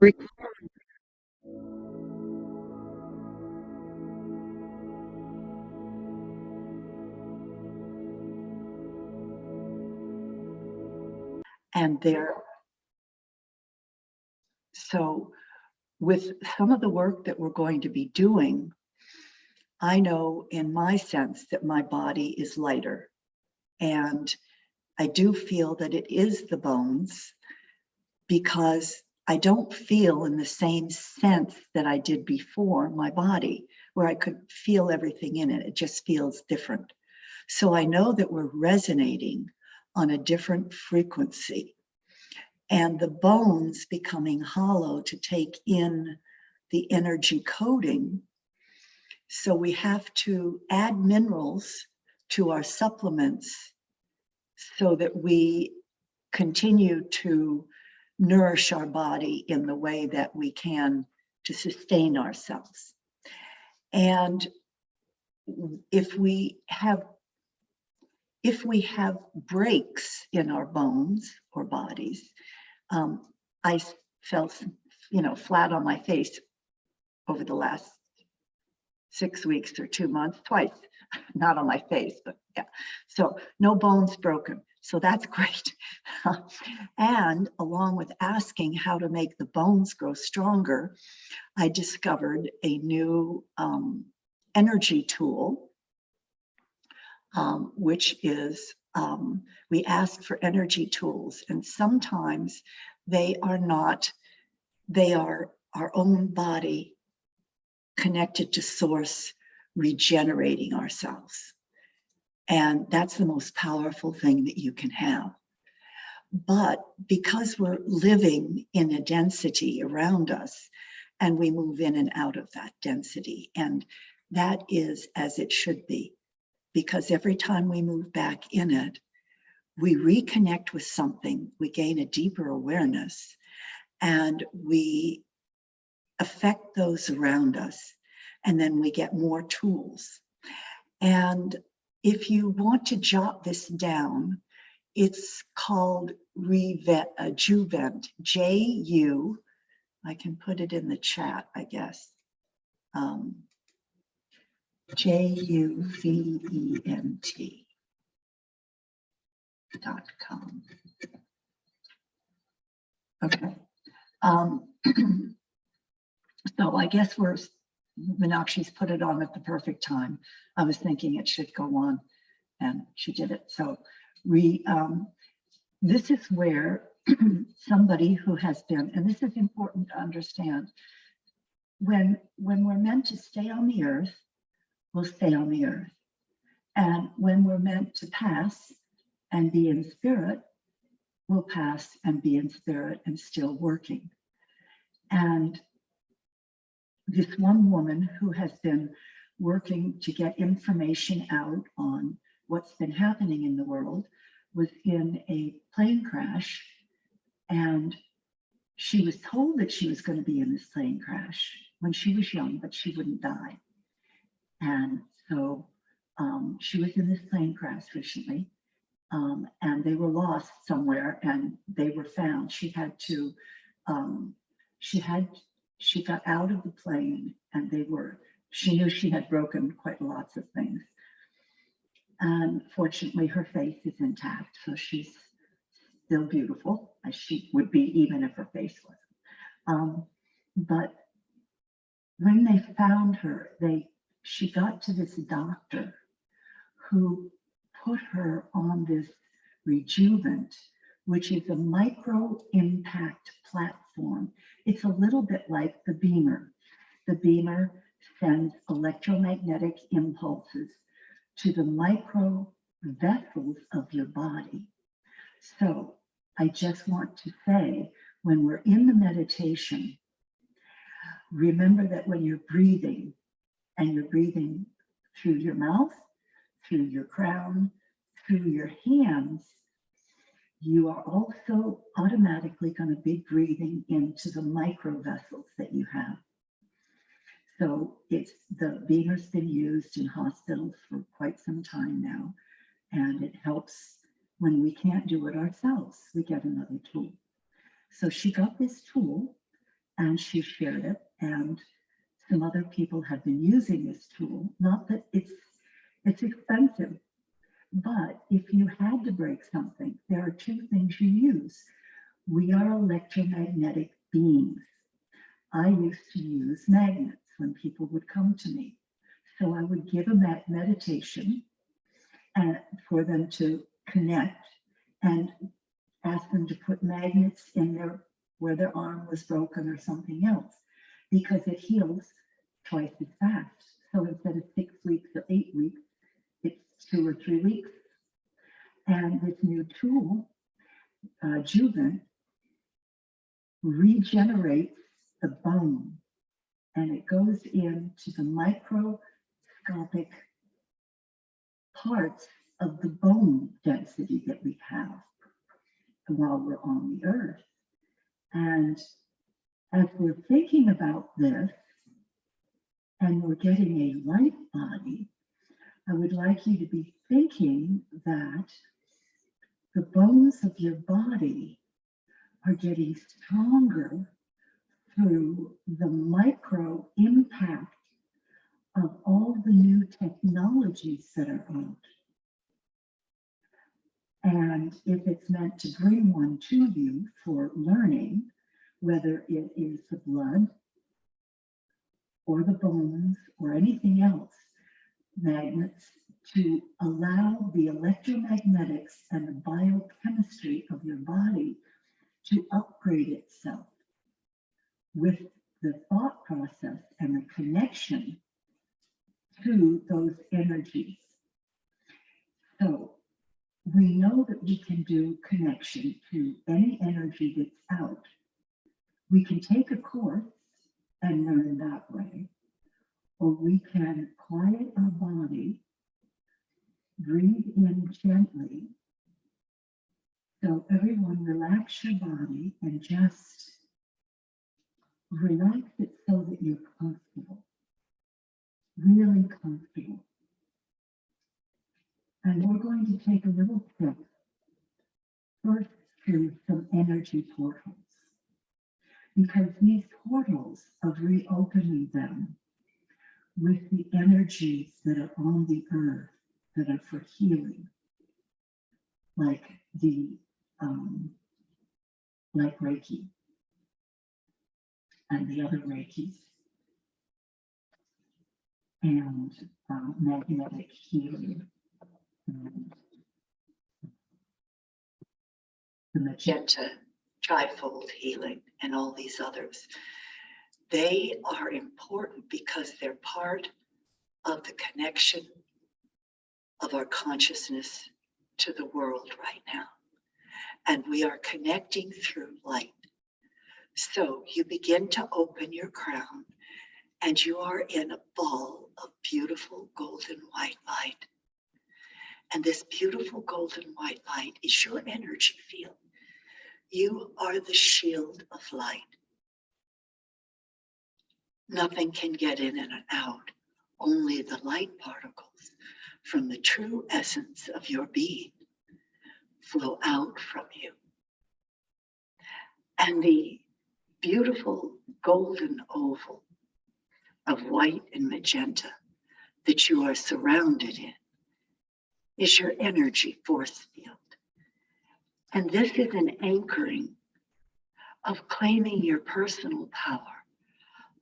And so with some of the work that we're going to be doing, I know in my sense that my body is lighter. And I do feel that it is the bones, because I don't feel in the same sense that I did before my body, where I could feel everything in it. It just feels different. So I know that we're resonating on a different frequency, and the bones becoming hollow to take in the energy coding. So we have to add minerals to our supplements so that we continue to nourish our body in the way that we can to sustain ourselves. And if we have breaks in our bones or bodies, I felt, flat on my face over the last 6 weeks or 2 months, twice, not on my face, but yeah. So no bones broken. So that's great. And along with asking how to make the bones grow stronger, I discovered a new energy tool, which is, we ask for energy tools, and sometimes they are our own body connected to source, regenerating ourselves. And that's the most powerful thing that you can have. But because we're living in a density around us, and we move in and out of that density, and that is as it should be, because every time we move back in it, we reconnect with something, we gain a deeper awareness, and we affect those around us, and then we get more tools. And if you want to jot this down, it's called Juvent, J-U, I can put it in the chat, I guess, JUVENT.com. Okay. So I guess Meenakshi's put it on at the perfect time. I was thinking it should go on, and she did it. So this is where somebody who has been, and this is important to understand, when we're meant to stay on the earth, we'll stay on the earth. And when we're meant to pass and be in spirit, we'll pass and be in spirit and still working. And this one woman who has been working to get information out on what's been happening in the world was in a plane crash, and she was told that she was going to be in this plane crash when she was young, but she wouldn't die. And so she was in this plane crash recently, and they were lost somewhere, and they were found. She got out of the plane, and she knew she had broken quite lots of things. And fortunately, her face is intact, so she's still beautiful, as she would be even if her face wasn't. But when they found her, she got to this doctor who put her on this Rejuvent, which is a micro impact platform. It's a little bit like the beamer. The beamer sends electromagnetic impulses to the micro vessels of your body. So I just want to say, when we're in the meditation, remember that when you're breathing, and you're breathing through your mouth, through your crown, through your hands, you are also automatically going to be breathing into the micro vessels that you have. So the beamer's been used in hospitals for quite some time now, and it helps when we can't do it ourselves. We get another tool. So she got this tool, and she shared it, and some other people have been using this tool. Not that it's expensive, but if you had to break something, there are two things you use. We are electromagnetic beings. I used to use magnets when people would come to me. So I would give a meditation and for them to connect and ask them to put magnets in where their arm was broken or something else, because it heals twice as fast. So instead of 6 weeks or 8 weeks, it's 2 or 3 weeks. And this new tool, Juven, regenerates the bone, and it goes into the microscopic parts of the bone density that we have while we're on the earth. And as we're thinking about this and we're getting a light body, I would like you to be thinking that the bones of your body are getting stronger through the micro impact of all the new technologies that are out. And if it's meant to bring one to you for learning, whether it is the blood or the bones or anything else, magnets, to allow the electromagnetics and the biochemistry of your body to upgrade itself with the thought process and the connection to those energies. So we know that we can do connection to any energy that's out. We can take a course and learn that way, or we can quiet our body, breathe in gently. So everyone relax your body and just relax it so that you're comfortable, really comfortable. And we're going to take a little trip first through some energy portals, because these portals of reopening them with the energies that are on the earth that are for healing, like like Reiki and the other Reikis, and magnetic healing, and the magenta trifold healing, and all these others. They are important because they're part of the connection of our consciousness to the world right now. And we are connecting through light. So you begin to open your crown, and you are in a ball of beautiful golden white light. And this beautiful golden white light is your energy field. You are the shield of light. Nothing can get in and out. Only the light particles from the true essence of your being flow out from you. And the beautiful golden oval of white and magenta that you are surrounded in is your energy force field. And this is an anchoring of claiming your personal power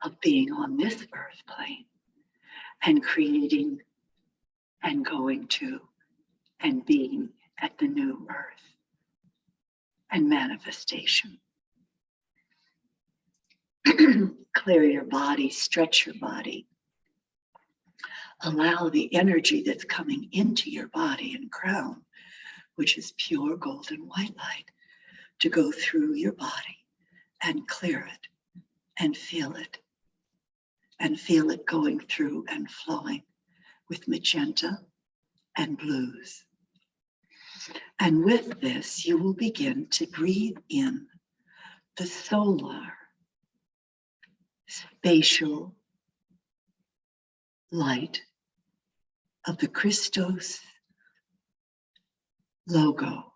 of being on this earth plane and creating and going to and being at the new earth and manifestation. Clear your body, stretch your body. Allow the energy that's coming into your body and crown, which is pure golden white light, to go through your body and clear it and feel it. And feel it going through and flowing with magenta and blues. And with this, you will begin to breathe in the solar, spatial light of the Christos logo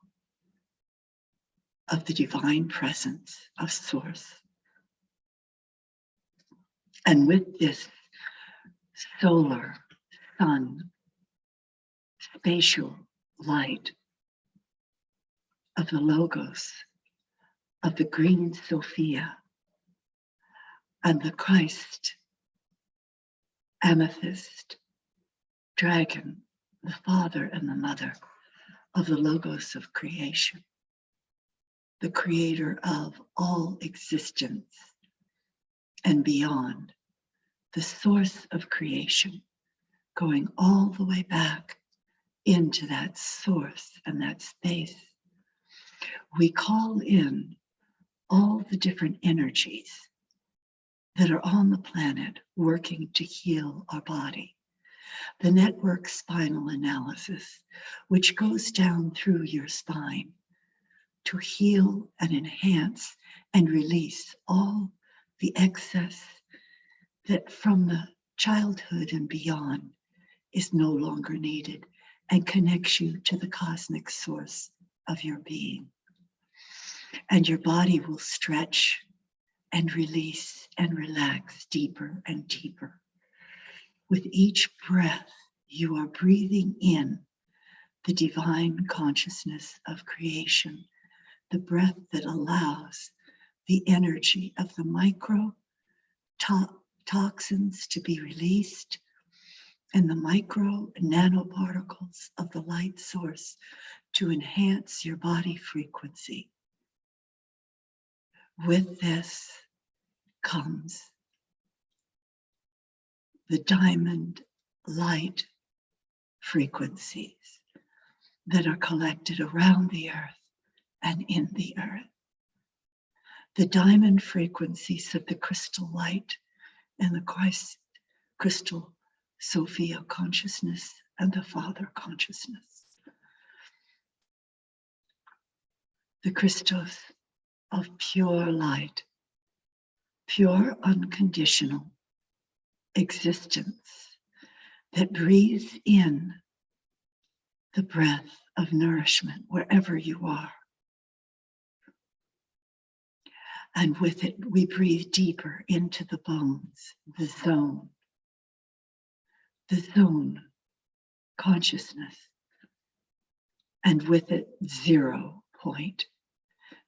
of the divine presence of Source. And with this solar, sun, spatial light of the Logos, of the green Sophia, and the Christ, amethyst, dragon, the Father and the Mother of the Logos of creation, the creator of all existence and beyond, the source of creation, going all the way back into that source and that space. We call in all the different energies that are on the planet working to heal our body. The network spinal analysis, which goes down through your spine to heal and enhance and release all the excess that from the childhood and beyond is no longer needed, and connects you to the cosmic source of your being. And your body will stretch and release and relax deeper and deeper. With each breath, you are breathing in the divine consciousness of creation, the breath that allows the energy of the micro toxins to be released and the micro nanoparticles of the light source to enhance your body frequency. With this comes the diamond light frequencies that are collected around the earth and in the earth. The diamond frequencies of the crystal light and the Christ crystal Sophia consciousness and the Father consciousness. The crystals of pure light, pure unconditional existence that breathes in the breath of nourishment wherever you are. And with it, we breathe deeper into the bones, the zone consciousness. And with it, 0 point,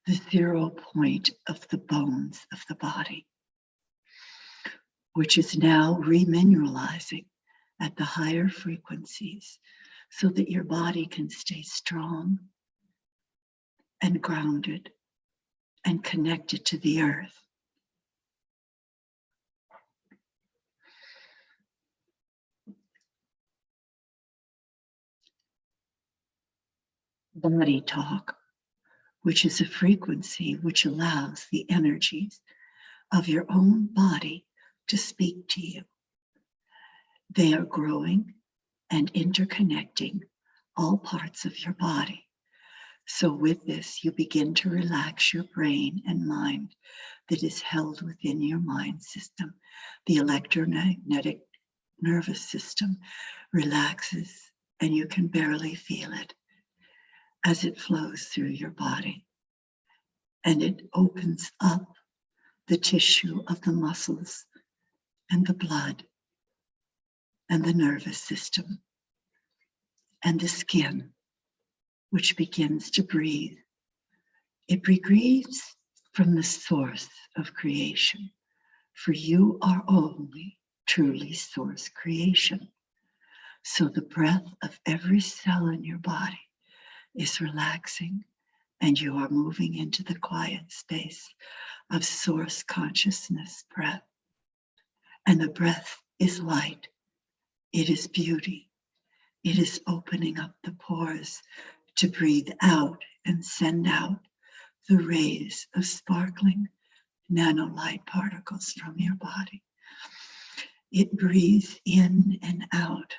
the 0 point of the bones of the body, which is now remineralizing at the higher frequencies so that your body can stay strong and grounded and connected to the earth. Body talk, which is a frequency which allows the energies of your own body to speak to you. They are growing and interconnecting all parts of your body. So with this, you begin to relax your brain and mind that is held within your mind system. The electromagnetic nervous system relaxes and you can barely feel it as it flows through your body. And it opens up the tissue of the muscles and the blood and the nervous system and the skin, which begins to breathe. It breathes from the source of creation, for you are only truly source creation. So the breath of every cell in your body is relaxing, and you are moving into the quiet space of source consciousness breath. And the breath is light. It is beauty. It is opening up the pores to breathe out and send out the rays of sparkling nanolight particles from your body. It breathes in and out.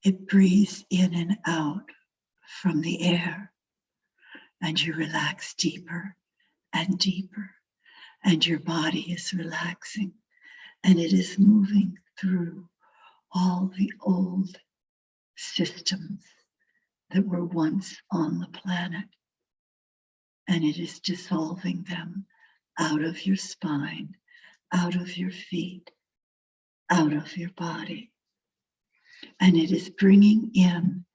It breathes in and out from the air, and you relax deeper and deeper, and your body is relaxing, and it is moving through all the old systems that were once on the planet, and it is dissolving them out of your spine, out of your feet, out of your body. And it is bringing in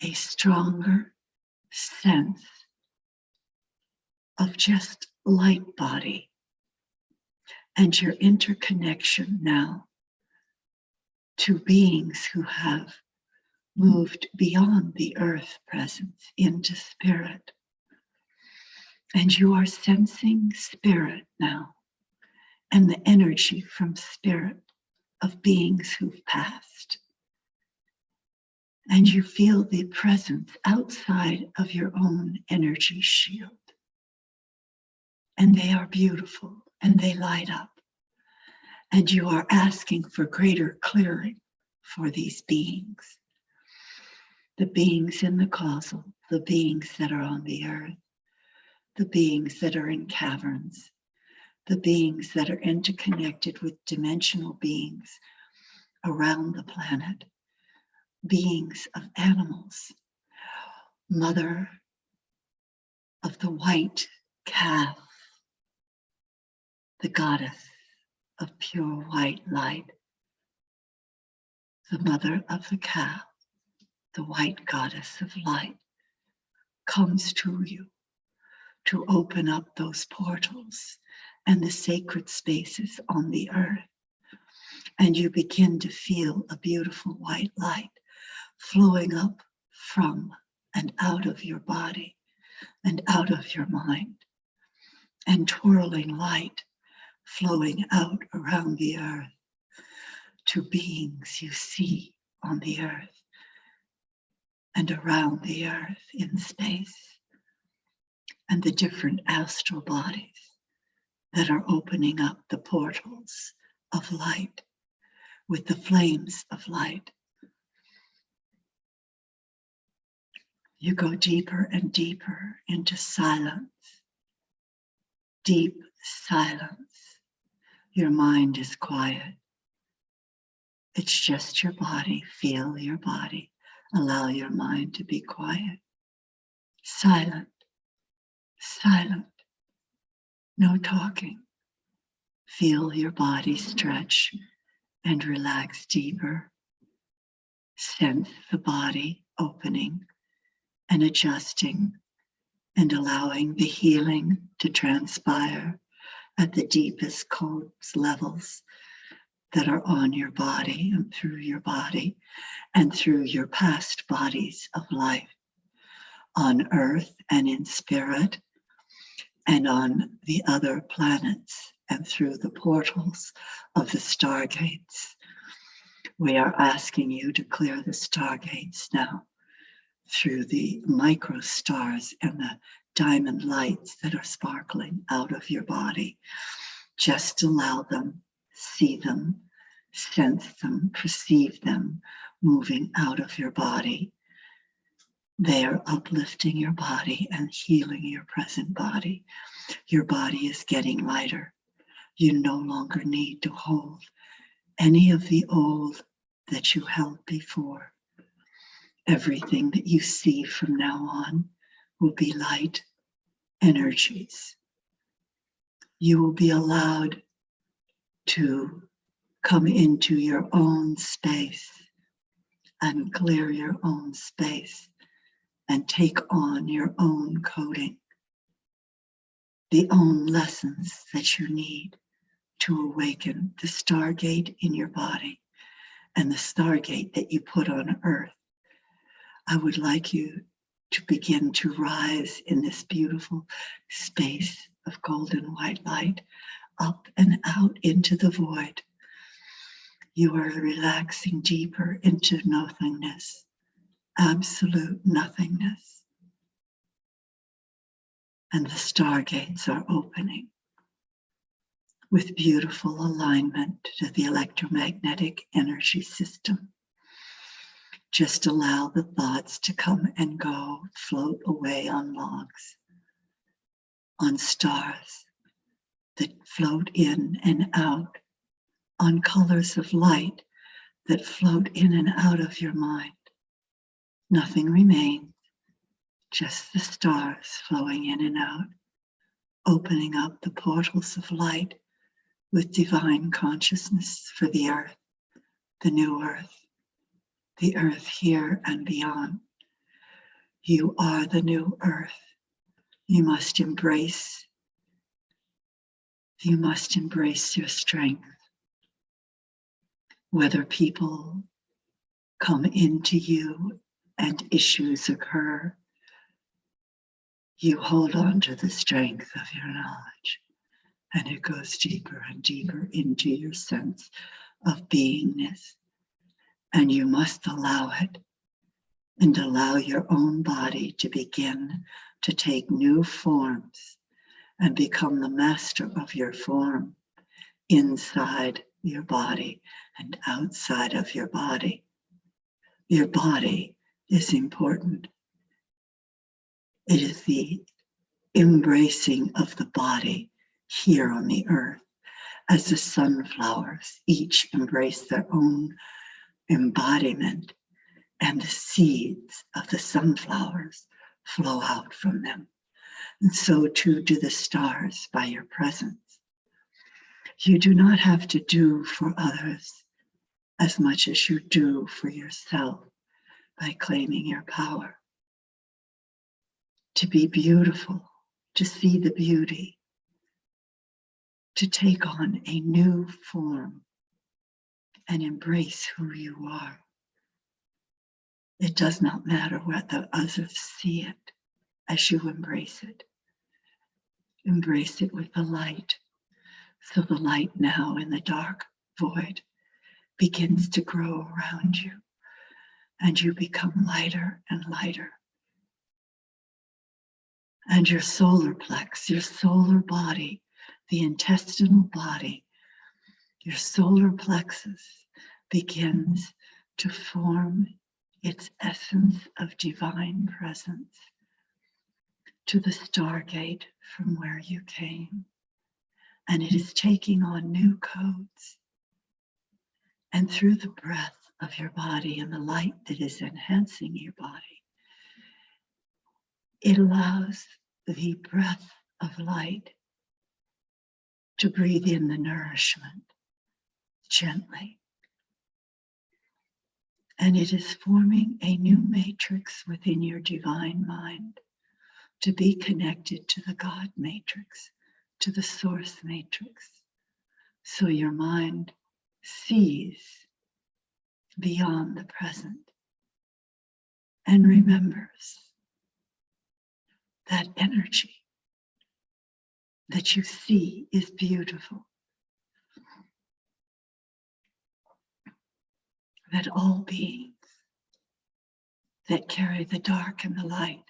a stronger sense of just light body and your interconnection now to beings who have moved beyond the earth presence into spirit. And you are sensing spirit now and the energy from spirit of beings who've passed. And you feel the presence outside of your own energy shield. And they are beautiful and they light up. And you are asking for greater clearing for these beings. The beings in the causal, the beings that are on the earth, the beings that are in caverns, the beings that are interconnected with dimensional beings around the planet, beings of animals, mother of the white calf, the goddess of pure white light, the mother of the calf, the white goddess of light, comes to you to open up those portals and the sacred spaces on the earth. And you begin to feel a beautiful white light flowing up from and out of your body and out of your mind, and twirling light flowing out around the earth to beings you see on the earth and around the earth in space, and the different astral bodies that are opening up the portals of light with the flames of light. You go deeper and deeper into silence, deep silence. Your mind is quiet. It's just your body. Feel your body. Allow your mind to be quiet. Silent, silent, no talking. Feel your body stretch and relax deeper. Sense the body opening and adjusting and allowing the healing to transpire at the deepest codes levels that are on your body and through your body and through your past bodies of life on earth and in spirit and on the other planets and through the portals of the stargates. We are asking you to clear the stargates now through the micro stars and the diamond lights that are sparkling out of your body. Just allow them, see them, sense them, perceive them moving out of your body. They are uplifting your body and healing your present body. Your body is getting lighter. You no longer need to hold any of the old that you held before. Everything that you see from now on will be light energies. You will be allowed to come into your own space and clear your own space and take on your own coding, the own lessons that you need to awaken the stargate in your body and the stargate that you put on earth. I would like you to begin to rise in this beautiful space of golden white light, up and out into the void. You are relaxing deeper into nothingness, absolute nothingness. And the stargates are opening with beautiful alignment to the electromagnetic energy system. Just allow the thoughts to come and go, float away on logs, on stars that float in and out, on colors of light that float in and out of your mind. Nothing remains, just the stars flowing in and out, opening up the portals of light with divine consciousness for the earth, the new earth, the earth here and beyond. You are the new earth. You must embrace your strength. Whether people come into you and issues occur, you hold on to the strength of your knowledge, and it goes deeper and deeper into your sense of beingness. And you must allow it, and allow your own body to begin to take new forms and become the master of your form inside your body and outside of your body. Your body is important. It is the embracing of the body here on the earth, as the sunflowers each embrace their own embodiment, and the seeds of the sunflowers flow out from them. And so too do the stars by your presence. You do not have to do for others as much as you do for yourself by claiming your power. To be beautiful, to see the beauty, to take on a new form and embrace who you are. It does not matter whether others see it as you embrace it. Embrace it with the light. So the light now in the dark void begins to grow around you, and you become lighter and lighter. And your solar plex, your solar body, the intestinal body, your solar plexus begins to form its essence of divine presence to the stargate from where you came. And it is taking on new codes. And through the breath of your body and the light that is enhancing your body, it allows the breath of light to breathe in the nourishment gently. And it is forming a new matrix within your divine mind to be connected to the God matrix, to the source matrix. So your mind sees beyond the present and remembers that energy that you see is beautiful, that all beings that carry the dark and the light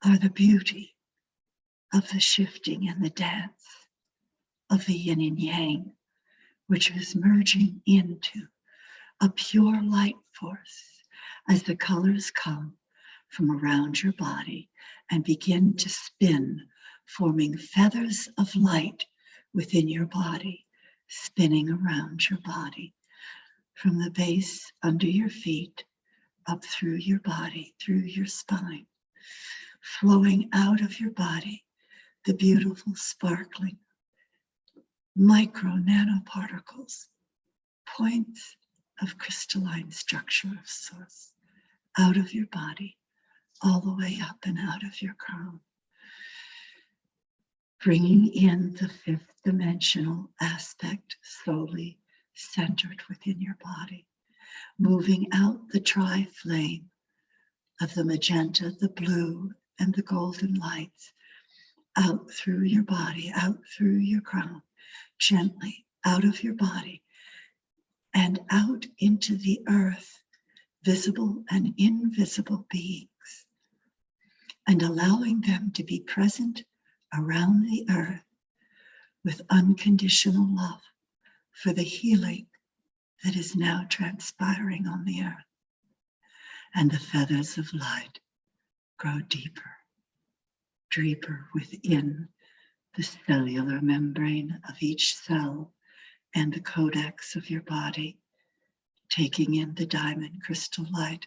are the beauty of the shifting and the dance of the yin and yang, which is merging into a pure light force as the colors come from around your body and begin to spin, forming feathers of light within your body, spinning around your body, from the base under your feet, up through your body, through your spine, flowing out of your body, the beautiful sparkling micro nanoparticles, points of crystalline structure of source, out of your body, all the way up and out of your crown, bringing in the fifth dimensional aspect slowly centered within your body, moving out the tri-flame of the magenta, the blue, and the golden lights, out through your body, out through your crown, gently out of your body, and out into the earth, visible and invisible beings, and allowing them to be present around the earth with unconditional love for the healing that is now transpiring on the earth. And the feathers of light grow deeper, deeper within the cellular membrane of each cell and the codex of your body, taking in the diamond crystal light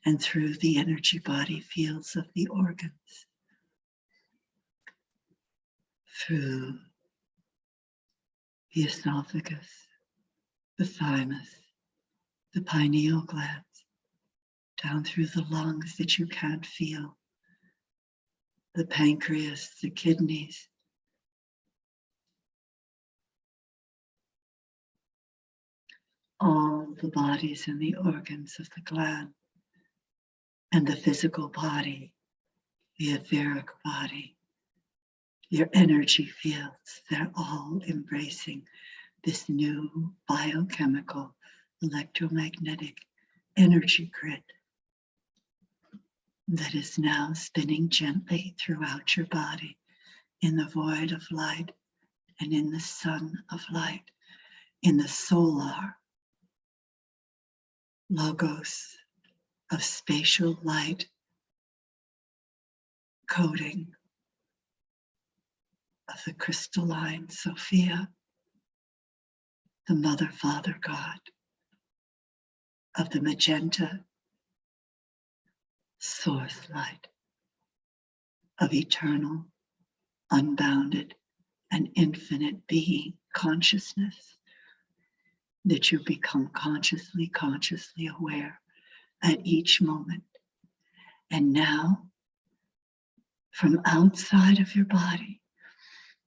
and through the energy body fields of the organs, through the esophagus, the thymus, the pineal glands, down through the lungs that you can't feel, the pancreas, the kidneys, all the bodies and the organs of the gland, and the physical body, the etheric body, your energy fields, they're all embracing this new biochemical, electromagnetic energy grid that is now spinning gently throughout your body in the void of light and in the sun of light, in the solar logos of spatial light coating of the crystalline Sophia, the Mother, Father, God, of the magenta source light of eternal, unbounded, and infinite being consciousness that you become consciously aware at each moment. And now, from outside of your body,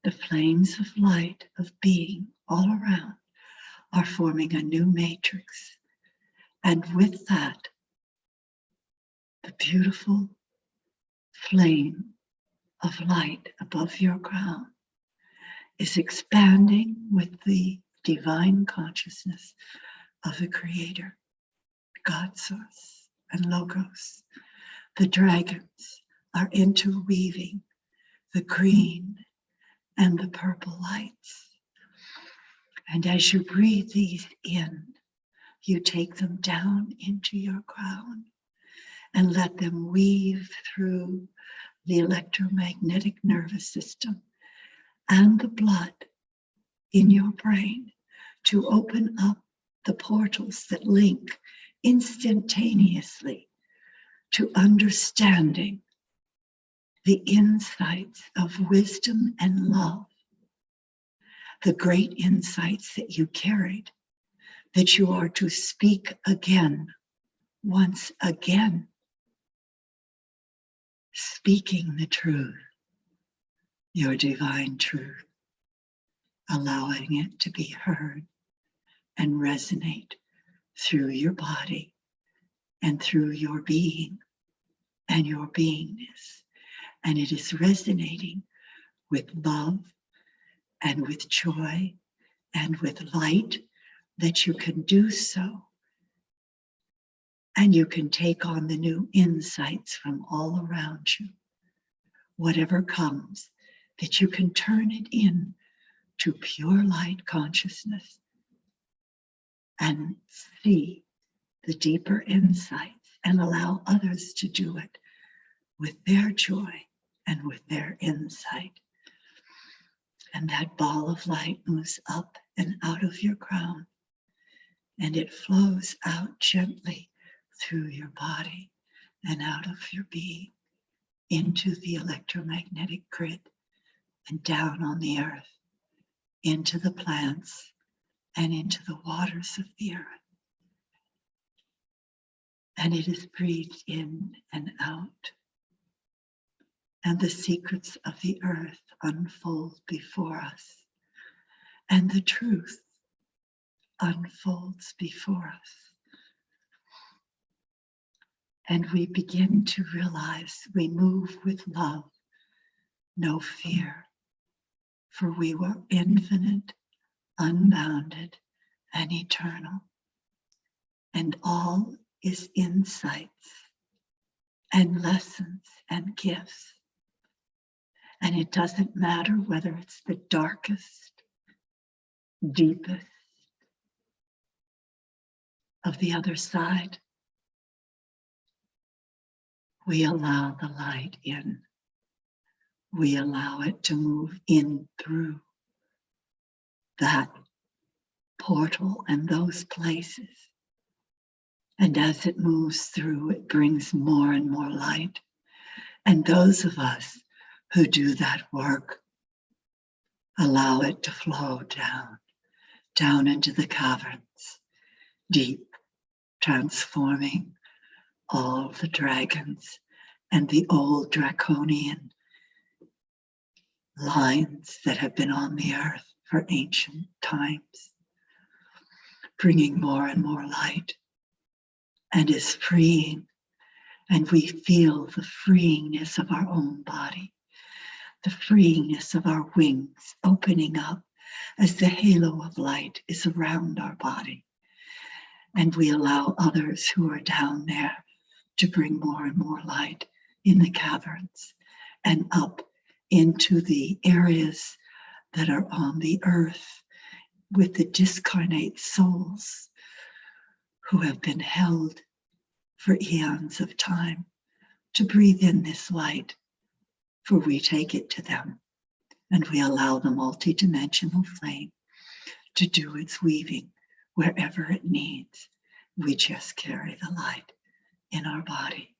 the flames of light of being all around are forming a new matrix. And with that, the beautiful flame of light above your crown is expanding with the divine consciousness of the Creator, God Source, and Logos. The dragons are interweaving the green and the purple lights. And as you breathe these in, you take them down into your crown and let them weave through the electromagnetic nervous system and the blood in your brain to open up the portals that link instantaneously to understanding the insights of wisdom and love, the great insights that you carried, that you are to speak again, once again, speaking the truth, your divine truth, allowing it to be heard and resonate through your body and through your being and your beingness. And it is resonating with love and with joy and with light that you can do so. And you can take on the new insights from all around you. Whatever comes, that you can turn it in to pure light consciousness and see the deeper insights and allow others to do it with their joy and with their insight. And that ball of light moves up and out of your crown, and it flows out gently through your body and out of your being into the electromagnetic grid and down on the earth, into the plants and into the waters of the earth. And it is breathed in and out. And the secrets of the earth unfold before us. And the truth unfolds before us. And we begin to realize we move with love, no fear, for we were infinite, unbounded, and eternal. And all is insights and lessons and gifts. And it doesn't matter whether it's the darkest, deepest of the other side. We allow the light in. We allow it to move in through that portal and those places. And as it moves through, it brings more and more light. And those of us who do that work allow it to flow down down into the caverns, deep, transforming all the dragons and the old draconian lines that have been on the earth for ancient times, bringing more and more light, and is freeing. And we feel the freeingness of our own body, the freeingness of our wings opening up as the halo of light is around our body. And we allow others who are down there to bring more and more light in the caverns and up into the areas that are on the earth with the discarnate souls who have been held for eons of time to breathe in this light, for we take it to them and we allow the multidimensional flame to do its weaving wherever it needs. We just carry the light in our body.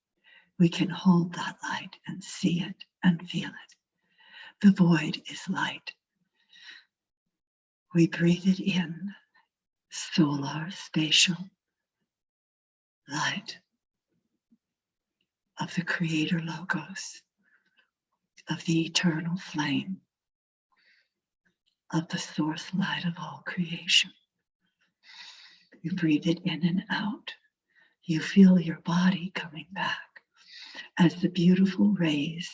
We can hold that light and see it and feel it. The void is light. We breathe it in, solar, spatial light of the Creator Logos, of the eternal flame, of the source light of all creation. You breathe it in and out. You feel your body coming back as the beautiful rays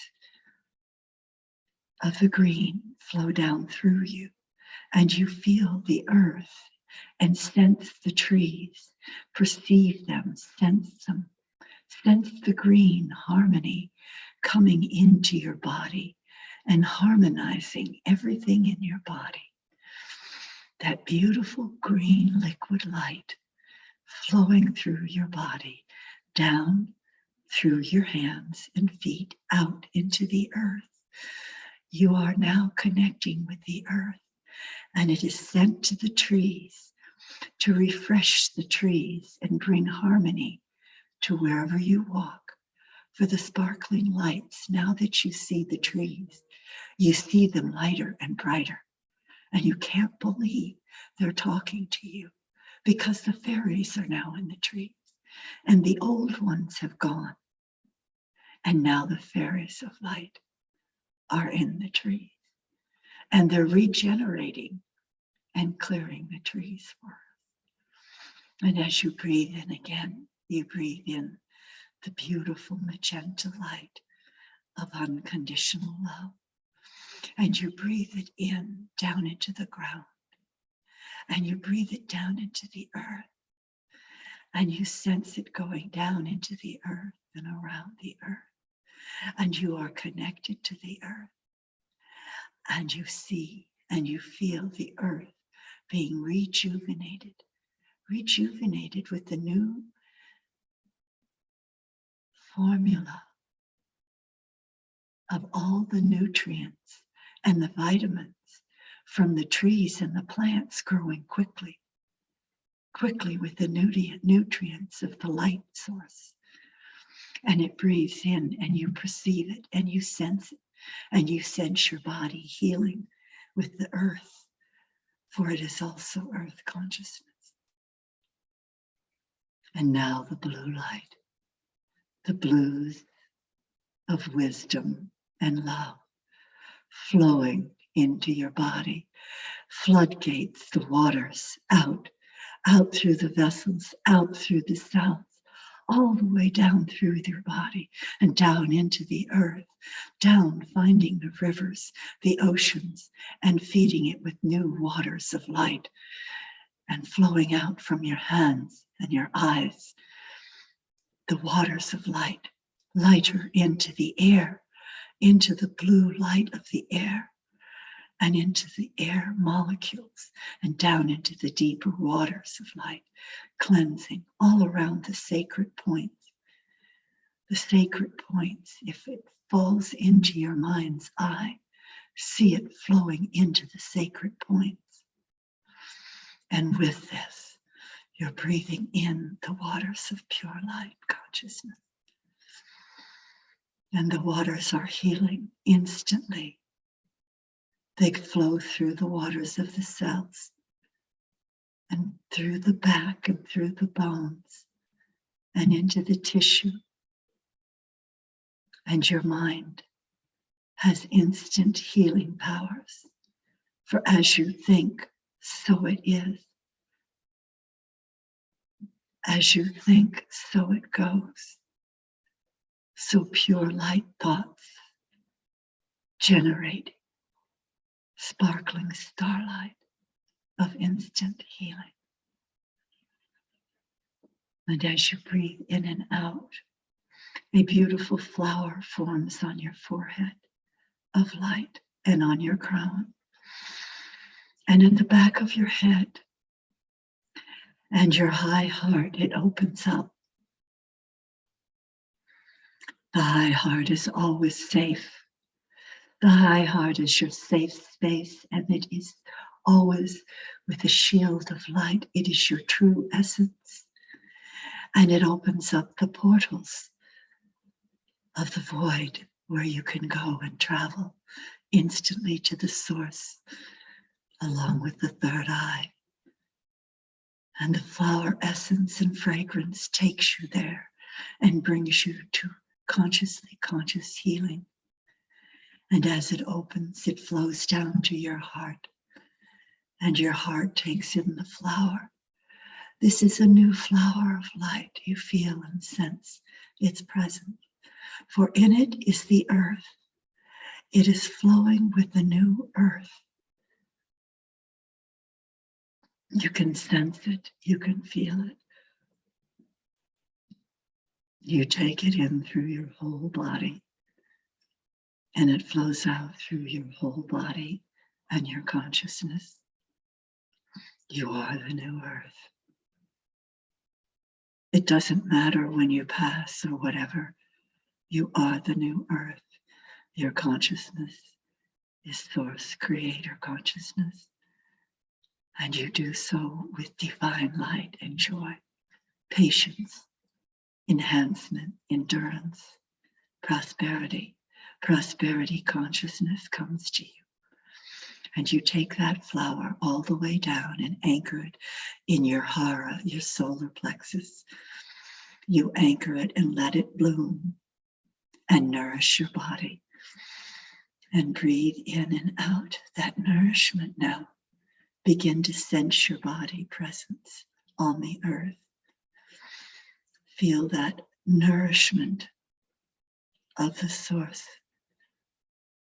of the green flow down through you, and you feel the earth and sense the trees, perceive them, sense the green harmony coming into your body and harmonizing everything in your body. That beautiful green liquid light flowing through your body, down through your hands and feet, out into the earth. You are now connecting with the earth, and it is sent to the trees to refresh the trees and bring harmony to wherever you walk. For the sparkling lights, now that you see the trees, you see them lighter and brighter, and you can't believe they're talking to you, because the fairies are now in the trees and the old ones have gone, and now the fairies of light are in the trees, and they're regenerating and clearing the trees for us. And as you breathe in again, you breathe in the beautiful magenta light of unconditional love, and you breathe it in down into the ground, and you breathe it down into the earth, and you sense it going down into the earth and around the earth, and you are connected to the earth, and you see and you feel the earth being rejuvenated with the new formula of all the nutrients and the vitamins from the trees and the plants growing quickly with the nutrients of the light source. And it breathes in, and you perceive it, and you sense it, and you sense your body healing with the earth, for it is also earth consciousness. And now the blue light, the blues of wisdom and love flowing into your body, floodgates, the waters out through the vessels, out through the cells, all the way down through your body and down into the earth, down finding the rivers, the oceans, and feeding it with new waters of light, and flowing out from your hands and your eyes, the waters of light, lighter into the air, into the blue light of the air, and into the air molecules, and down into the deeper waters of light, cleansing all around the sacred points. The sacred points, if it falls into your mind's eye, see it flowing into the sacred points. And with this, you're breathing in the waters of pure light consciousness. And the waters are healing instantly. They flow through the waters of the cells, and through the back and through the bones and into the tissue. And your mind has instant healing powers. For as you think, so it is. As you think, so it goes. So pure light thoughts generate sparkling starlight of instant healing. And as you breathe in and out, a beautiful flower forms on your forehead of light and on your crown and in the back of your head. And your high heart, it opens up. The high heart is always safe. The high heart is your safe space, and it is always with a shield of light. It is your true essence. And it opens up the portals of the void where you can go and travel instantly to the source, along with the third eye. And the flower essence and fragrance takes you there and brings you to consciously conscious healing. And as it opens, it flows down to your heart, and your heart takes in the flower. This is a new flower of light. You feel and sense its presence. For in it is the earth. It is flowing with the new earth. You can sense it. You can feel it. You take it in through your whole body, and it flows out through your whole body and your consciousness. You are the new earth. It doesn't matter when you pass or whatever. You are the new earth. Your consciousness is source creator consciousness. And you do so with divine light and joy, patience, enhancement, endurance, prosperity. Prosperity consciousness comes to you. And you take that flower all the way down and anchor it in your hara, your solar plexus. You anchor it and let it bloom and nourish your body. And breathe in and out that nourishment now. Begin to sense your body presence on the earth. Feel that nourishment of the source.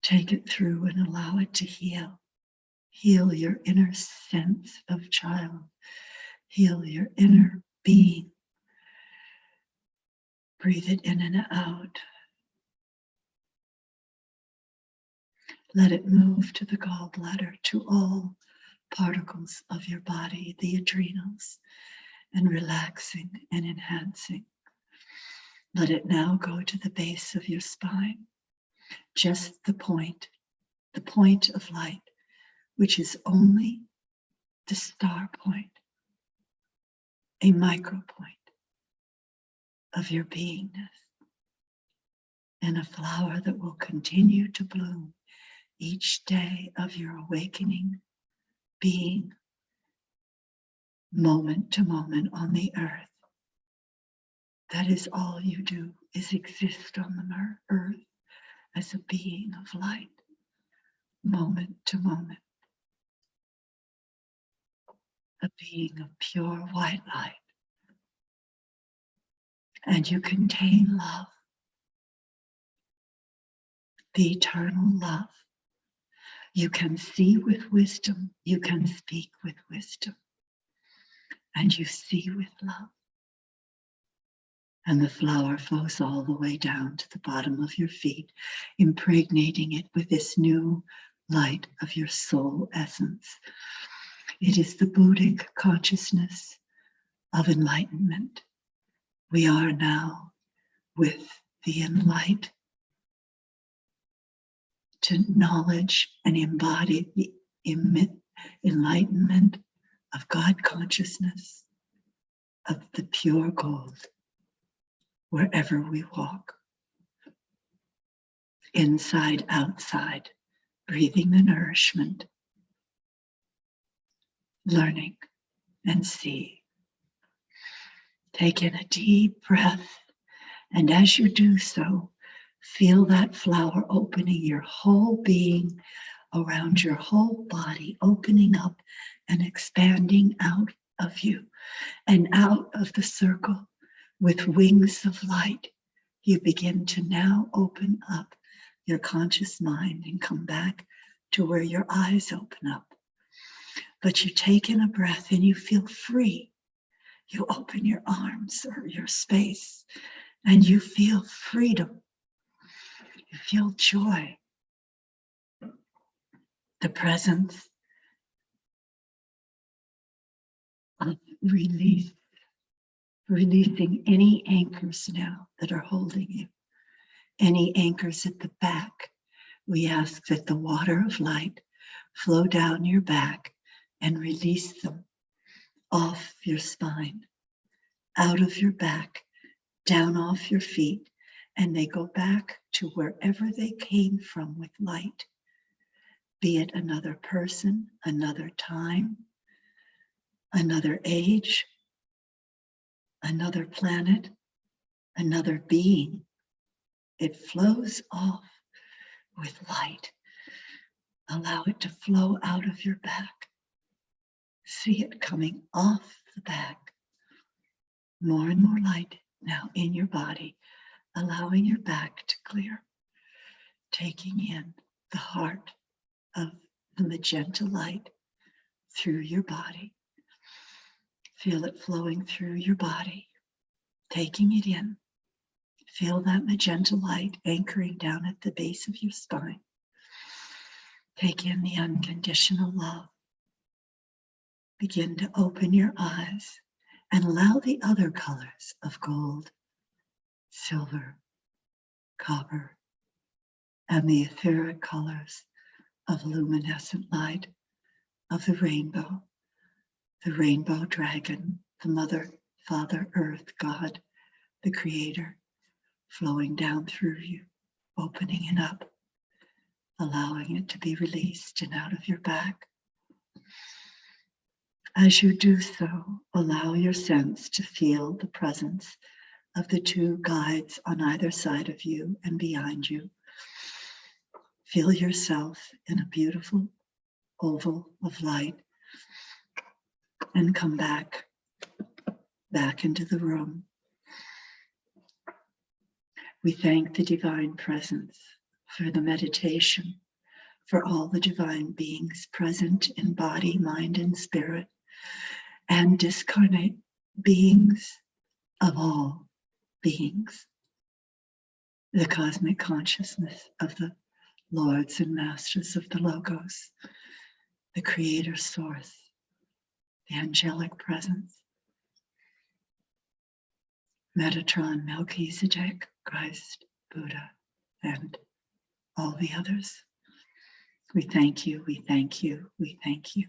Take it through and allow it to heal. Heal your inner sense of child. Heal your inner being. Breathe it in and out. Let it move to the gallbladder, to all particles of your body, the adrenals, and relaxing and enhancing. Let it now go to the base of your spine, just the point of light, which is only the star point, a micro point of your beingness, and a flower that will continue to bloom each day of your awakening being, moment to moment on the earth. That is all you do, is exist on the earth as a being of light, moment to moment. A being of pure white light. And you contain love, the eternal love. You can see with wisdom, you can speak with wisdom, and you see with love. And the flower flows all the way down to the bottom of your feet, impregnating it with this new light of your soul essence. It is the Buddhic consciousness of enlightenment. We are now with the enlightened to knowledge and embody the enlightenment of God consciousness, of the pure gold, wherever we walk. Inside, outside, breathing the nourishment, learning and see. Take in a deep breath, and as you do so, feel that flower opening your whole being around your whole body, opening up and expanding out of you and out of the circle with wings of light. You begin to now open up your conscious mind and come back to where your eyes open up. But you take in a breath and you feel free. You open your arms or your space and you feel freedom. You feel joy, the presence of release, releasing any anchors now that are holding you. Any anchors at the back, we ask that the water of light flow down your back and release them off your spine, out of your back, down off your feet, and they go back to wherever they came from with light, be it another person, another time, another age, another planet, another being. It flows off with light. Allow it to flow out of your back. See it coming off the back. More and more light now in your body, allowing your back to clear. Taking in the heart of the magenta light through your body. Feel it flowing through your body, taking it in. Feel that magenta light anchoring down at the base of your spine. Take in the unconditional love. Begin to open your eyes and allow the other colors of gold, silver, copper, and the etheric colors of luminescent light of the rainbow dragon, the Mother, Father, Earth, God, the Creator, flowing down through you, opening it up, allowing it to be released and out of your back. As you do so, allow your sense to feel the presence of the two guides on either side of you and behind you. Feel yourself in a beautiful oval of light and come back into the room. We thank the divine presence for the meditation, for all the divine beings present in body, mind, and spirit, and discarnate beings of all beings, the cosmic consciousness of the Lords and Masters of the Logos, the Creator Source, the angelic presence, Metatron, Melchizedek, Christ, Buddha, and all the others. We thank you, we thank you, we thank you.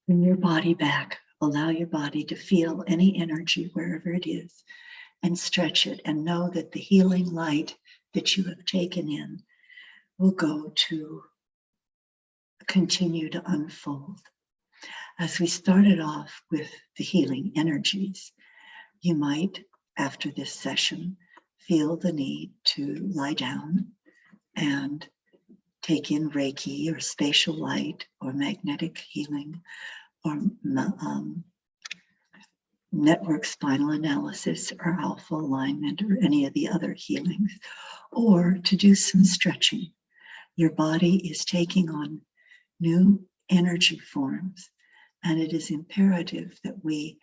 Bring your body back. Allow your body to feel any energy wherever it is and stretch it, and know that the healing light that you have taken in will go to continue to unfold. As we started off with the healing energies, you might, after this session, feel the need to lie down and take in Reiki or spatial light or magnetic healing or network spinal analysis or alpha alignment or any of the other healings, or to do some stretching. Your body is taking on new energy forms, and it is imperative that we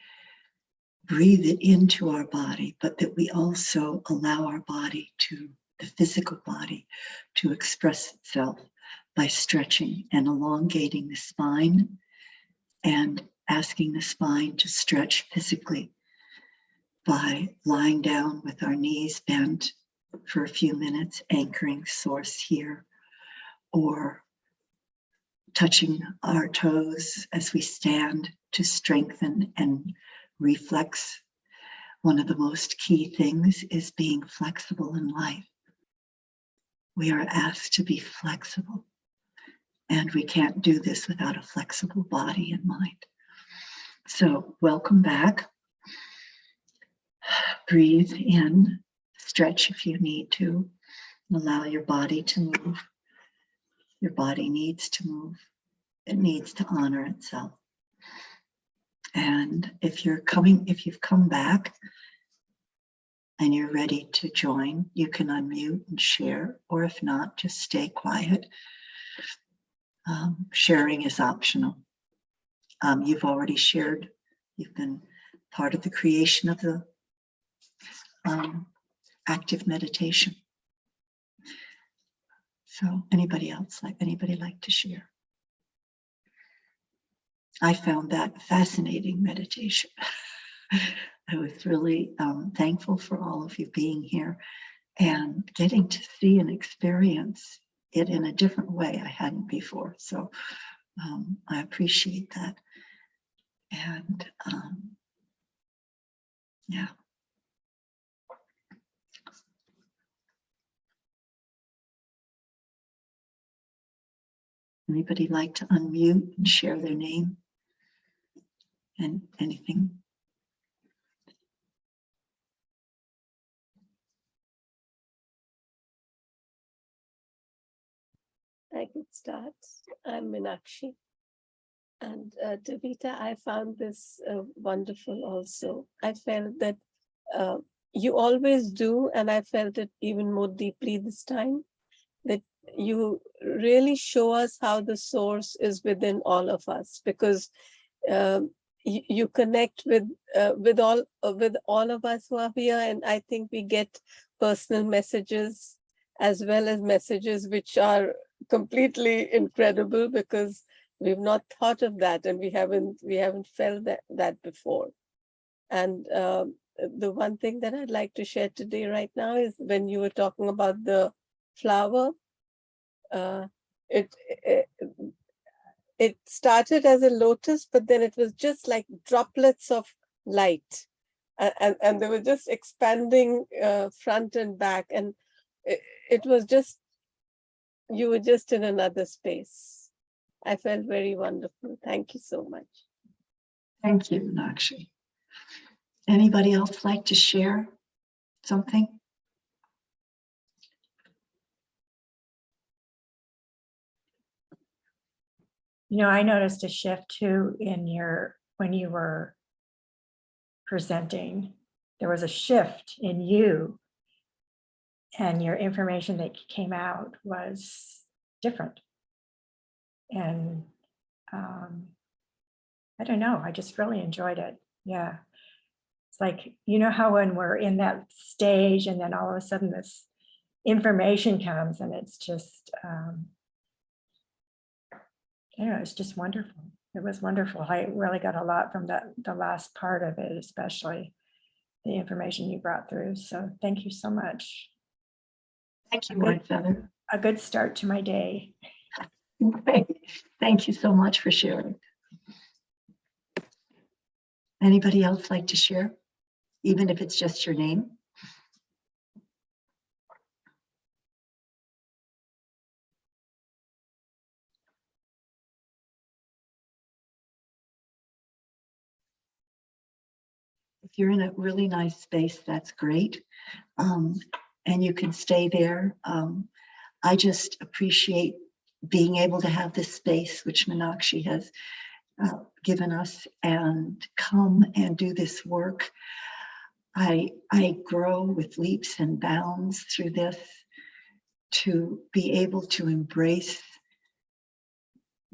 breathe it into our body, but that we also allow our body to, the physical body, to express itself by stretching and elongating the spine and asking the spine to stretch physically by lying down with our knees bent for a few minutes, anchoring source here, or touching our toes as we stand to strengthen and reflex, One of the most key things is being flexible in life. We are asked to be flexible, and we can't do this without a flexible body and mind. So welcome back. Breathe in, stretch if you need to, allow your body to move. Your body needs to move. It needs to honor itself. And if you've come back and you're ready to join, you can unmute and share, or if not, just stay quiet. Sharing is optional. You've already shared. You've been part of the creation of the active meditation. So anybody like to share? I found that a fascinating meditation. I was really thankful for all of you being here and getting to see and experience it in a different way I hadn't before. So I appreciate that. And yeah. Anybody like to unmute and share their name and anything? I could start. I'm Meenakshi. And Taveta, I found this wonderful also. I felt that you always do, and I felt it even more deeply this time, that you really show us how the source is within all of us, because you connect with all of us who are here, and I think we get personal messages as well as messages which are completely incredible, because we've not thought of that, and we haven't felt that before. And the one thing that I'd like to share today right now is when you were talking about the flower, it started as a lotus, but then it was just like droplets of light, and they were just expanding front and back, and it was just, you were just in another space. I felt very wonderful. Thank you so much. Thank you, Meenakshi. Anybody else like to share something? You know, I noticed a shift too when you were presenting. There was a shift in you, and your information that came out was different. And I don't know, I just really enjoyed it. Yeah. It's like, you know how when we're in that stage and then all of a sudden this information comes and it's just, it's just wonderful. It was wonderful. I really got a lot from the last part of it, especially the information you brought through. So thank you so much. Thank you, White Feather. A good start to my day. Thank you so much for sharing. Anybody else like to share, even if it's just your name? If you're in a really nice space, that's great. And you can stay there. I just appreciate being able to have this space, which Meenakshi has given us, and come and do this work. I grow with leaps and bounds through this, to be able to embrace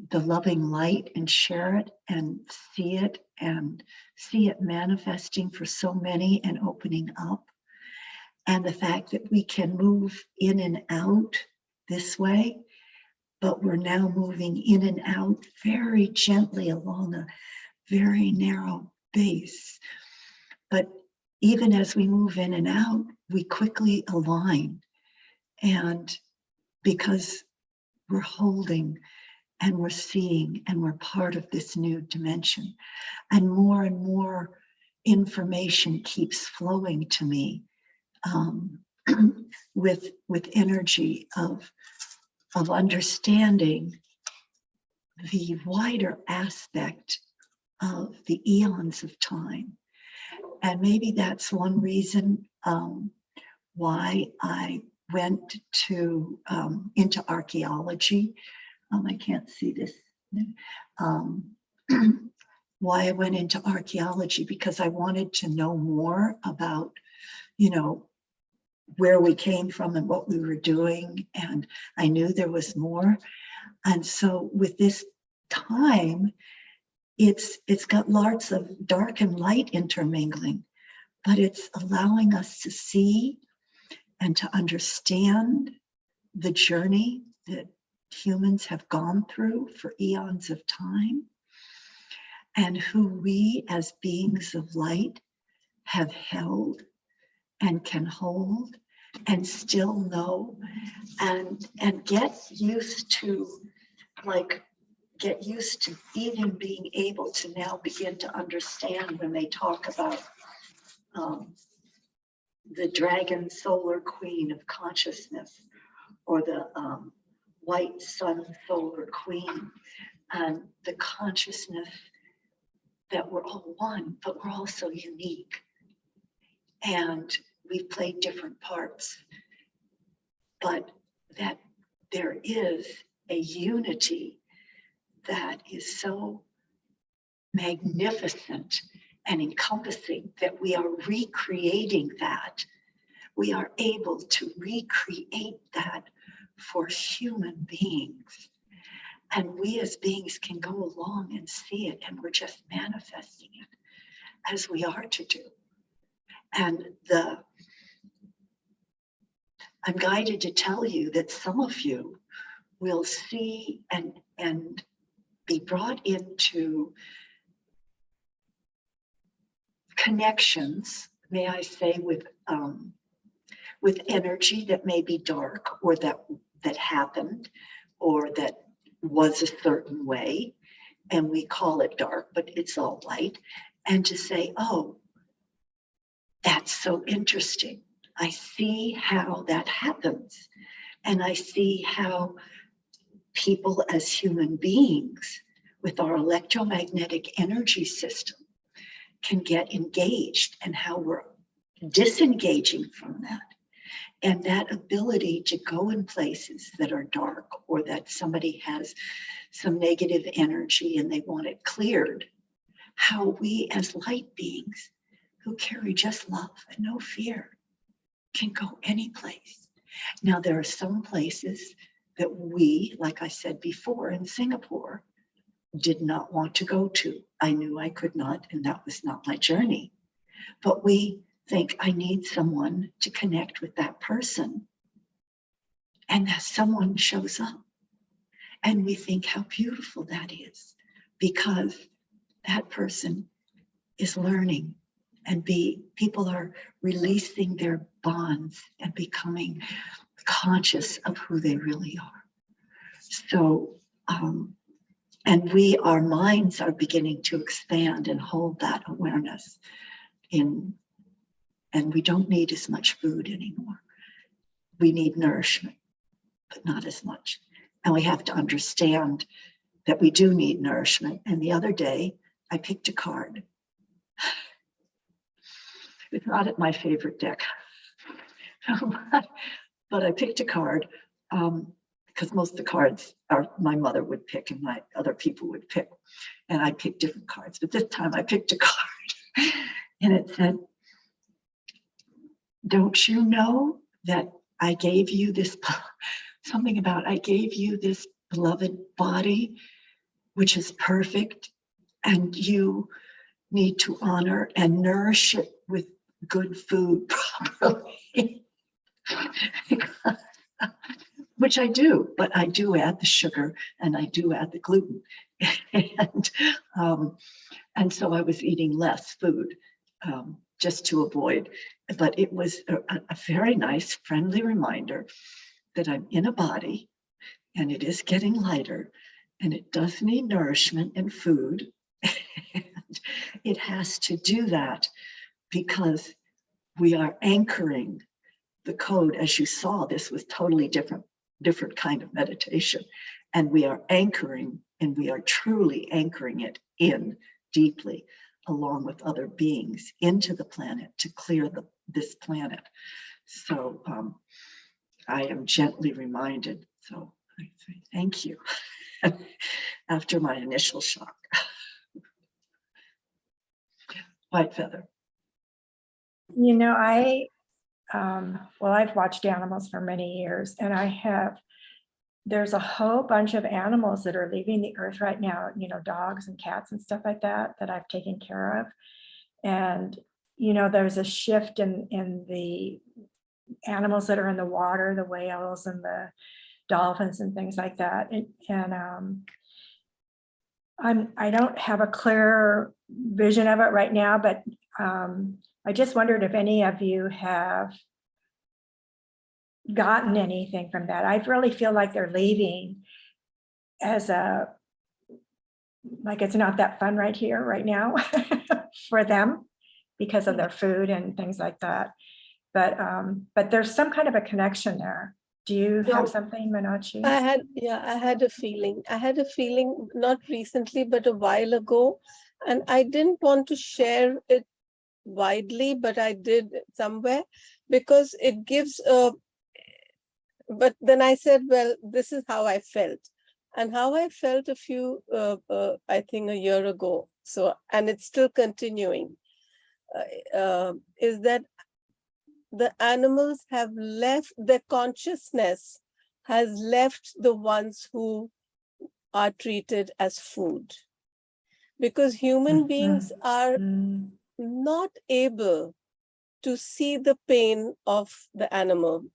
the loving light and share it and see it manifesting for so many and opening up. And the fact that we can move in and out this way, but we're now moving in and out very gently along a very narrow base. But even as we move in and out, we quickly align. And because we're holding and we're seeing and we're part of this new dimension. And more information keeps flowing to me with energy of understanding the wider aspect of the eons of time. And maybe that's one reason why I went to into archaeology. I can't see this. Why I went into archaeology, because I wanted to know more about, you know, where we came from and what we were doing. And I knew there was more. And so with this time, it's got lots of dark and light intermingling, but it's allowing us to see and to understand the journey that humans have gone through for eons of time, and who we as beings of light have held and can hold and still know, and get used to, like, get used to even being able to now begin to understand when they talk about the dragon solar queen of consciousness, or the white sun solar queen, and the consciousness that we're all one, but we're also unique. And we've played different parts, but that there is a unity that is so magnificent and encompassing that we are recreating that. We are able to recreate that for human beings. And we as beings can go along and see it, and we're just manifesting it as we are to do. And I'm guided to tell you that some of you will see and be brought into connections, may I say, with energy that may be dark, or that happened, or that was a certain way, and we call it dark, but it's all light. And to say, oh, that's so interesting. I see how that happens. And I see how people as human beings with our electromagnetic energy system can get engaged, and how we're disengaging from that. And that ability to go in places that are dark, or that somebody has some negative energy and they want it cleared, how we as light beings who carry just love and no fear can go any place. Now, there are some places that we, like I said before, in Singapore, did not want to go to. I knew I could not, and that was not my journey. But we think, I need someone to connect with that person. And that someone shows up. And we think how beautiful that is, because that person is learning, and people are releasing their bonds and becoming conscious of who they really are. So, and our minds are beginning to expand and hold that awareness in, and we don't need as much food anymore. We need nourishment, but not as much. And we have to understand that we do need nourishment. And the other day, I picked a card. It's not at my favorite deck, but I picked a card because most of the cards are my mother would pick and my other people would pick. And I picked different cards, but this time I picked a card and it said, don't you know that I gave you this, something about I gave you this beloved body, which is perfect, and you need to honor and nourish it with good food properly. Which I do, but I do add the sugar and I do add the gluten. And so I was eating less food just to avoid, but it was a very nice, friendly reminder that I'm in a body and it is getting lighter and it does need nourishment and food. It has to do that because we are anchoring the code. As you saw, this was totally different kind of meditation. And we are anchoring, and we are truly anchoring it in deeply, along with other beings, into the planet to clear this planet. So I am gently reminded. So I say thank you after my initial shock. White feather. You know, I've watched animals for many years, and there's a whole bunch of animals that are leaving the earth right now, you know, dogs and cats and stuff like that I've taken care of. And, you know, there's a shift in the animals that are in the water, the whales and the dolphins and things like that. I don't have a clear vision of it right now, but I just wondered if any of you have gotten anything from that. I really feel like they're leaving as like it's not that fun right here, right now for them because of their food and things like that. But there's some kind of a connection there. Do you have something, Meenakshi? I had a feeling. I had a feeling not recently, but a while ago, and I didn't want to share it widely, but I did somewhere because it gives but then I said, well, this is how I felt, and how I felt a few, I think a year ago. So, and it's still continuing, is that the animals have left, their consciousness has left the ones who are treated as food. Because human beings are not able to see the pain of the animal.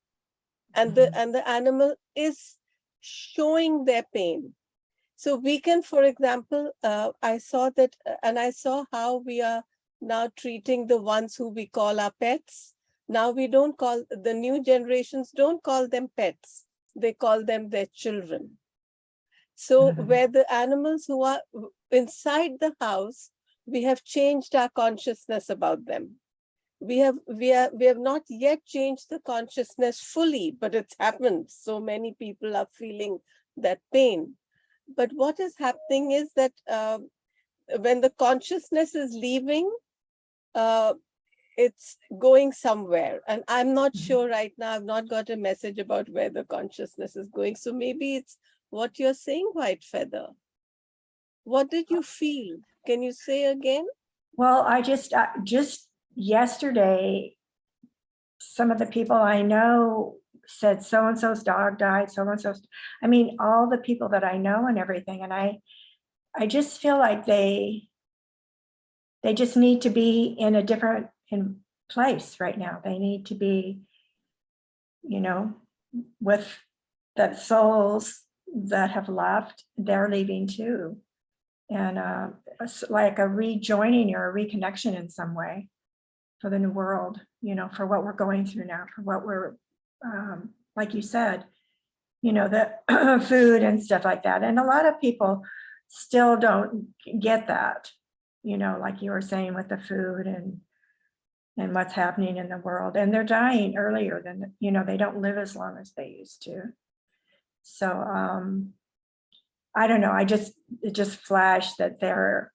And the animal is showing their pain. So we can, for example, I saw that, and I saw how we are now treating the ones who we call our pets. Now we don't call, the new generations don't call them pets. They call them their children. So where the animals who are inside the house, we have changed our consciousness about them. We have not yet changed the consciousness fully, but it's happened. So many people are feeling that pain. But what is happening is that when the consciousness is leaving, it's going somewhere. And I'm not sure right now, I've not got a message about where the consciousness is going. So maybe it's what you're saying, White Feather. What did you feel? Can you say again? Well, I just yesterday, some of the people I know said so-and-so's dog died, so-and-so's, I mean, all the people that I know and everything. And I just feel like they just need to be in a different place right now. They need to be, you know, with the souls that have left, they're leaving too. And it's like a rejoining or a reconnection in some way for the new world, you know, for what we're going through now, for what we're, like you said, you know, the food and stuff like that. And a lot of people still don't get that, you know, like you were saying with the food and what's happening in the world. And they're dying earlier than, you know, they don't live as long as they used to. So I don't know, it just flashed that they're,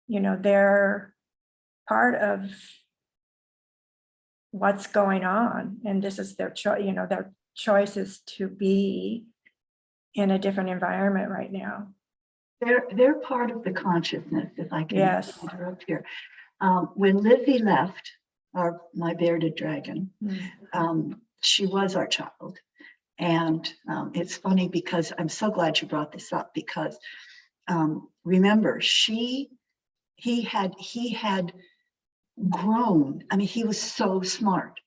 you know, they're part of what's going on, and this is their choice, you know, their choice is to be in a different environment right now. They're part of the consciousness, if I can interrupt here. When Lizzie left, my bearded dragon, she was our child. And it's funny because I'm so glad you brought this up, because remember, he had grown. I mean, he was so smart,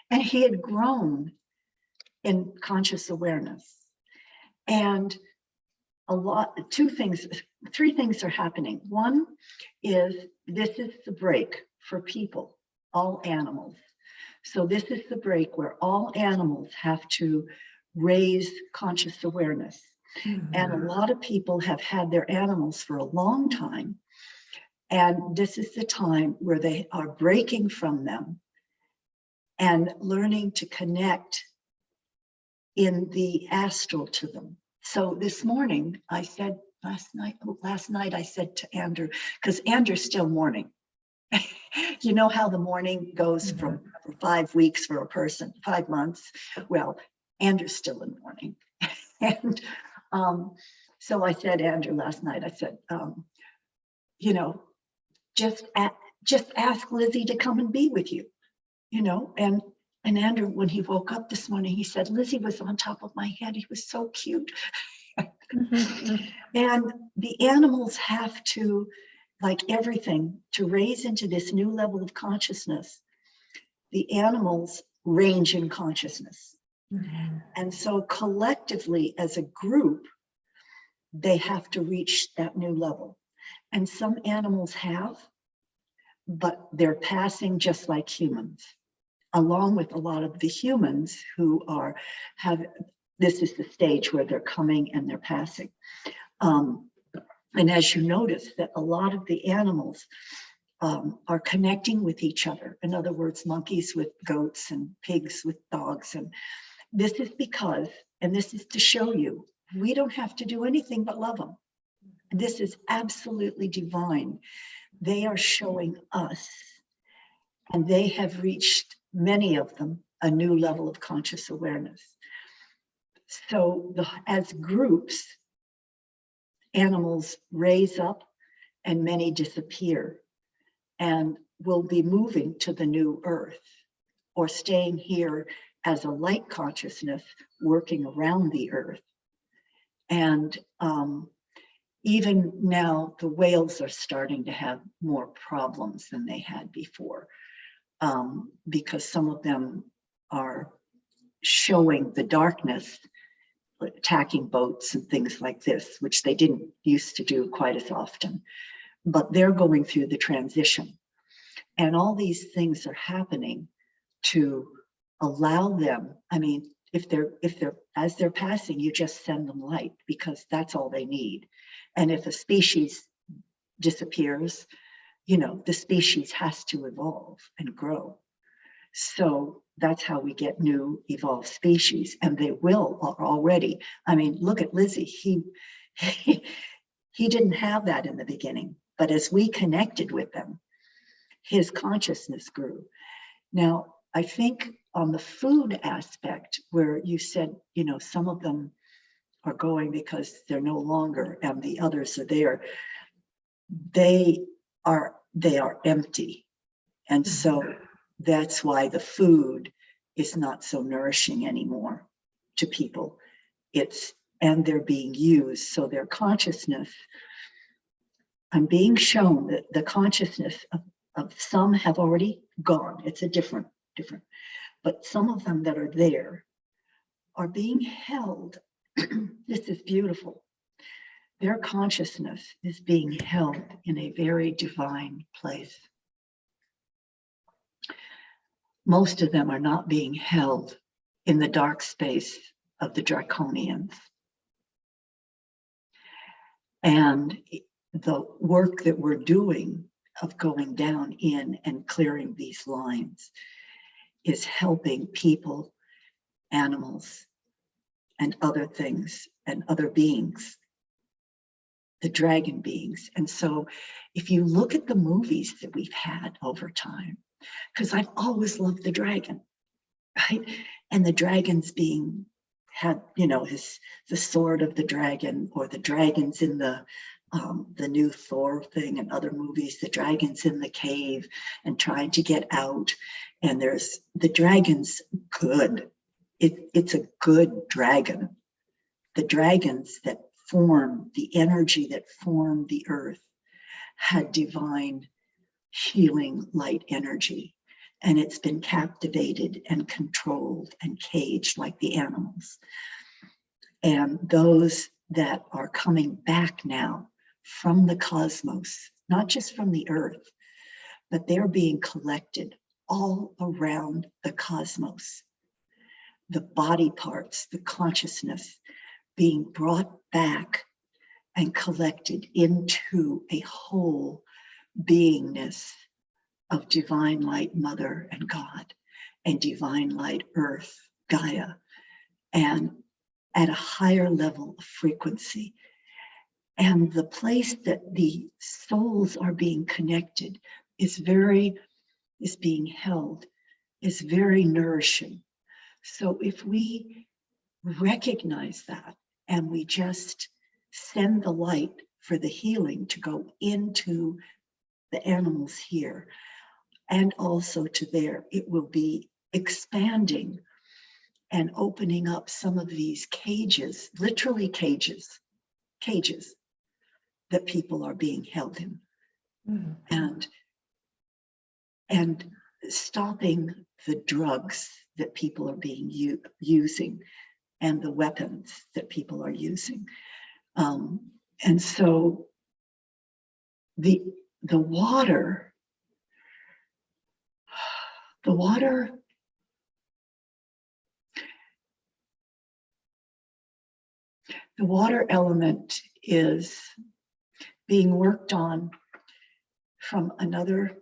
and he had grown in conscious awareness. And three things are happening. One is, this is the break for people, all animals. So this is the break where all animals have to raise conscious awareness. And a lot of people have had their animals for a long time. And this is the time where they are breaking from them and learning to connect in the astral to them. So this morning, I said, last night I said to Andrew, because Andrew's still mourning. You know how the mourning goes for 5 weeks for a person, 5 months? Well, Andrew's still in mourning. And so I said, Andrew, last night, I said, you know, just ask Lizzie to come and be with you, you know. And Andrew, when he woke up this morning, he said, Lizzie was on top of my head. He was so cute. And the animals have to, like everything, to raise into this new level of consciousness, the animals range in consciousness. And so collectively as a group, they have to reach that new level. And some animals have, but they're passing just like humans, along with a lot of the humans who this is the stage where they're coming and they're passing. And as you notice that a lot of the animals are connecting with each other. In other words, monkeys with goats and pigs with dogs. And this is because, and this is to show you, we don't have to do anything but love them. This is absolutely divine. They are showing us, and they have reached, many of them, a new level of conscious awareness. So as groups, animals raise up and many disappear and will be moving to the new earth or staying here as a light consciousness working around the earth. And even now the whales are starting to have more problems than they had before, because some of them are showing the darkness, attacking boats and things like this, which they didn't used to do quite as often. But they're going through the transition. And all these things are happening to allow them. I mean, if they're as they're passing, you just send them light, because that's all they need. And if a species disappears, you know, the species has to evolve and grow. So that's how we get new evolved species, and they will already. I mean, look at Lizzie. He didn't have that in the beginning, but as we connected with them, his consciousness grew. Now, I think on the food aspect, where you said, you know, some of them are going because they're no longer, and the others are there, they are empty. And so that's why the food is not so nourishing anymore to people. And they're being used. So their consciousness, I'm being shown that the consciousness of some have already gone. It's a different, but some of them that are there are being held. This is beautiful. Their consciousness is being held in a very divine place. Most of them are not being held in the dark space of the draconians. And the work that we're doing of going down in and clearing these lines is helping people, animals, and other things and other beings, the dragon beings. And so if you look at the movies that we've had over time, because I've always loved the dragon, right? And the dragons had, you know, the sword of the dragon, or the dragons in the new Thor thing and other movies, the dragons in the cave and trying to get out. And there's the dragon's good. It's a good dragon. The dragons that form the energy that formed the earth had divine healing light energy, and it's been captivated and controlled and caged like the animals. And those that are coming back now from the cosmos, not just from the earth, but they're being collected all around the cosmos. The body parts, the consciousness, being brought back and collected into a whole beingness of divine light, Mother and God, and divine light, Earth, Gaia, and at a higher level of frequency. And the place that the souls are being connected is being held, is very nourishing. So if we recognize that and we just send the light for the healing to go into the animals here and also to there, it will be expanding and opening up some of these cages, literally cages that people are being held in. Mhm. And stopping the drugs that people are being using and the weapons that people are using. And so the water element is being worked on from another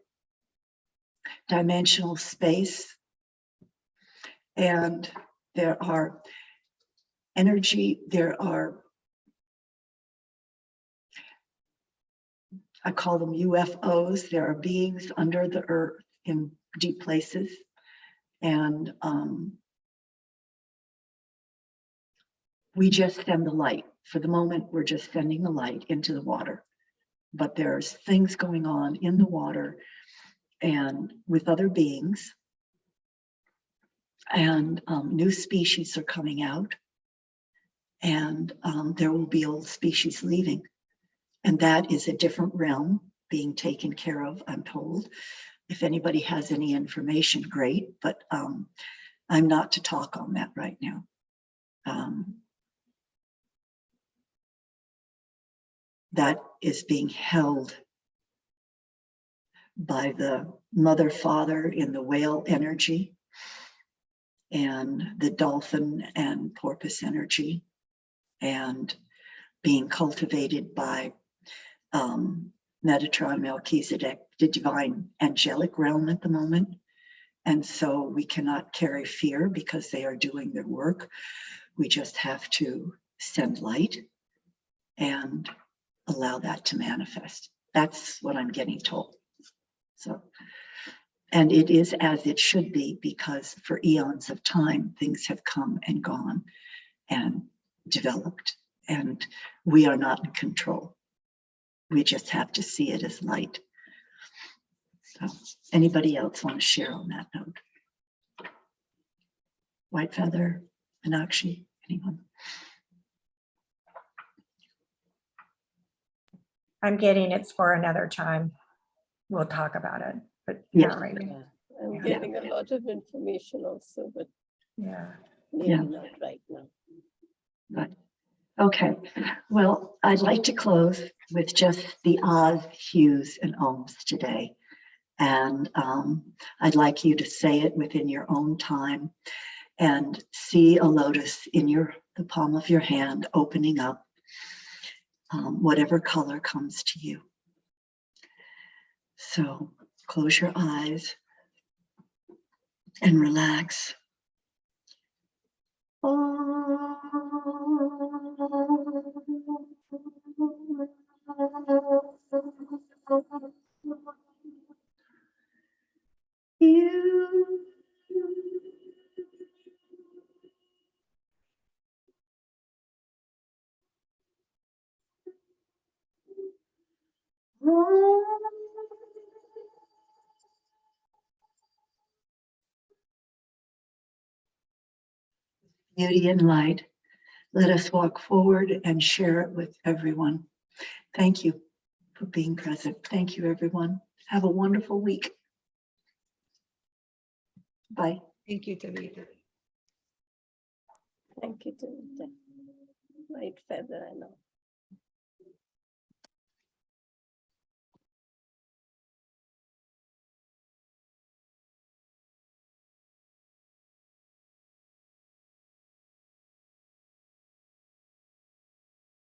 dimensional space. And there are I call them UFOs. There are beings under the earth in deep places. And we just send the light. For the moment, we're just sending the light into the water. But there's things going on in the water and with other beings. And new species are coming out. And there will be old species leaving. And that is a different realm being taken care of, I'm told. If anybody has any information, great, but I'm not to talk on that right now. That is being held by the mother father in the whale energy and the dolphin and porpoise energy, and being cultivated by Metatron, Melchizedek, the divine angelic realm at the moment. And so we cannot carry fear because they are doing their work. We just have to send light and allow that to manifest. That's what I'm getting told. So, and it is as it should be, because for eons of time, things have come and gone and developed, and we are not in control. We just have to see it as light. So, anybody else want to share on that note? White Feather, Meenakshi, anyone? I'm getting it's for another time. We'll talk about it, but Yes. not right now. Yeah, I'm Yeah. getting a lot of information also, but Yeah. maybe Yeah. not right now. Right. Okay. Well, I'd like to close with just the ahs, hues, and ohms today. And I'd like you to say it within your own time and see a lotus in the palm of your hand opening up, whatever color comes to you. So close your eyes and relax. Beauty and light. Let us walk forward and share it with everyone. Thank you for being present. Thank you, everyone. Have a wonderful week. Bye. Thank you, Taveta. Thank you, Taveta. White Feather, I know.